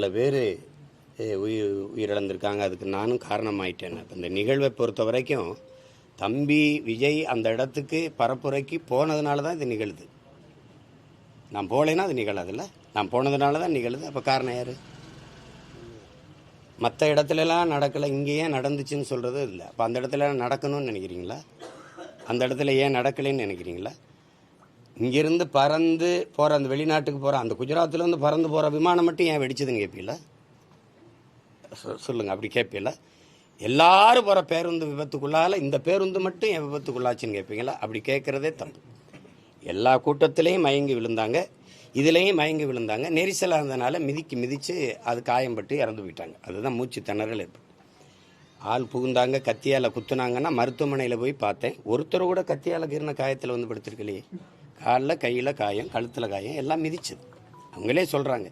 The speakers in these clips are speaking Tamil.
பல பேர் உயிரிழந்திருக்காங்க. அதுக்கு நானும் காரணமாயிட்டேன். இந்த நிகழ்வை பொறுத்த வரைக்கும் தம்பி விஜய் அந்த இடத்துக்கு பரப்புரைக்கு போனதுனால தான் இது நிகழுது. நான் போகலைன்னா அது நிகழாதுல்ல. நான் போனதுனால தான் நிகழுது. அப்போ காரணம் யார்? மற்ற இடத்துலலாம் நடக்கலை, இங்கே ஏன் நடந்துச்சுன்னு சொல்கிறது இல்லை. அப்போ அந்த இடத்துல நடக்கணும்னு நினைக்கிறீங்களா? அந்த இடத்துல ஏன் நடக்கலைன்னு நினைக்கிறீங்களா? இங்கேருந்து பறந்து போகிற அந்த வெளிநாட்டுக்கு போகிற அந்த குஜராத்லேருந்து பறந்து போகிற விமானம் மட்டும் ஏன் வெடிச்சதுன்னு கேட்பீங்களா? சொல்லுங்கள், அப்படி கேட்பீங்களா? எல்லாரும் போகிற பேருந்து விபத்துக்குள்ளால் இந்த பேருந்து மட்டும் ஏன் விபத்துக்குள்ளாச்சுன்னு கேட்பீங்களா? அப்படி கேட்குறதே தப்பு. எல்லா கூட்டத்திலையும் மயங்கி விழுந்தாங்க, இதுலேயும் மயங்கி விழுந்தாங்க. நெரிசலாக இருந்தனால மிதித்து அது காயம்பட்டு இறந்து போயிட்டாங்க. அதுதான் மூச்சு திணறல் ஏற்பட்டு. ஆள் புகுந்தாங்க, கத்தியால் குத்துனாங்கன்னா மருத்துவமனையில் போய் பார்த்தேன். ஒருத்தர் கூட கத்தியால் கீறின காயத்தில் வந்து படுத்திருக்கலையே. காலில் கையில் காயம், கழுத்தில் காயம், எல்லாம் மிதிச்சது. அவங்களே சொல்கிறாங்க,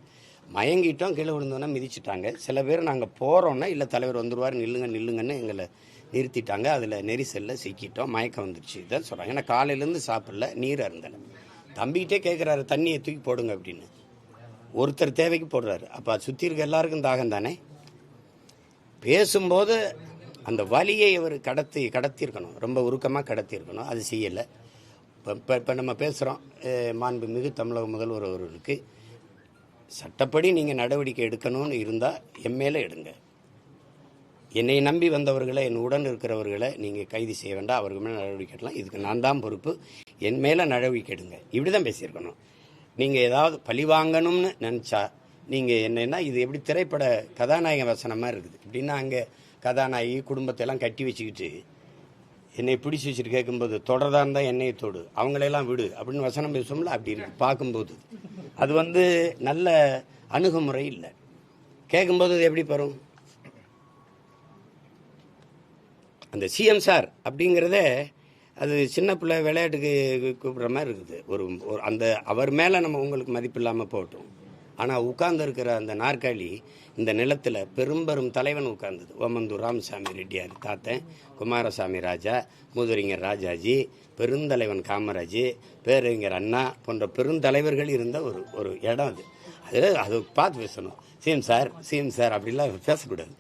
மயங்கிட்டோம், கீழே விழுந்தோன்னா மிதிச்சிட்டாங்க. சில பேர் நாங்கள் போகிறோன்னா இல்லை தலைவர் வந்துடுவார், நில்லுங்கன்னு எங்களை நிறுத்திட்டாங்க. அதில் நெரிசலில் சிக்கிட்டோம், மயக்கம் வந்துடுச்சு, இதான் சொல்கிறாங்க. ஏன்னா காலையிலேருந்து சாப்பிடல, நீர் அருந்தலை. தம்பிக்கிட்டே கேட்குறாரு, தண்ணியை தூக்கி போடுங்க அப்படின்னு. ஒருத்தர் தேவைக்கு போடுறாரு. அப்போ அது சுற்றி இருக்க எல்லாருக்கும் தாகம் தானே. பேசும்போது அந்த வலியை அவர் கடத்தியிருக்கணும், ரொம்ப உருக்கமாக கடத்தியிருக்கணும். அது செய்யலை. இப்போ நம்ம பேசுகிறோம், மாண்புமிகு தமிழக முதல்வர் அவர்களுக்கு சட்டப்படி நீங்கள் நடவடிக்கை எடுக்கணும்னு இருந்தால் என் மேலே எடுங்க. என்னை நம்பி வந்தவர்களை, என் உடன் இருக்கிறவர்களை நீங்கள் கைது செய்ய வேண்டாம், அவர்கள் மேலே நடவடிக்கை எடுக்கலாம், இதுக்கு நான் தான் பொறுப்பு, என் மேலே நடவடிக்கை எடுங்க. இப்படி தான் பேசியிருக்கணும். நீங்கள் ஏதாவது பழி வாங்கணும்னு நினச்சா நீங்கள் என்னென்னா, இது எப்படி திரைப்பட கதாநாயக வசனமாக இருக்குது. இப்படின்னா அங்கே கதாநாயகி குடும்பத்தையெல்லாம் கட்டி வச்சுக்கிட்டு என்னை பிடிச்சி வச்சுட்டு கேட்கும்போது தொடர்தான் இருந்தால் என்னையை தொடு, அவங்களையெல்லாம் விடு அப்படின்னு வசனம் பேசுவோம்ல, அப்படி இருக்கு பார்க்கும்போது. அது நல்ல அணுகுமுறை இல்லை. கேட்கும்போது அது எப்படி பெறும்? அந்த சிஎம் சார் அப்படிங்கிறதே அது சின்ன பிள்ளை விளையாட்டுக்கு கூப்பிட்ற மாதிரி இருக்குது. ஒரு அந்த அவர் மேலே நம்ம உங்களுக்கு மதிப்பு இல்லாமல் போட்டோம். ஆனால் உட்கார்ந்து இருக்கிற அந்த நாற்காலி இந்த நிலத்தில் பெரும்பெரும் தலைவன் உட்கார்ந்தது. ஓமந்தூர் ராமசாமி ரெட்டியார் தாத்தன், குமாரசாமி ராஜா, மூதுரிஞர் ராஜாஜி, பெருந்தலைவன் காமராஜ், பேரறிஞர் அண்ணா போன்ற பெருந்தலைவர்கள் இருந்த ஒரு இடம் அது. அது பார்த்து பேசணும். சிஎம் சார் அப்படிலாம் பேசக்கூடாது.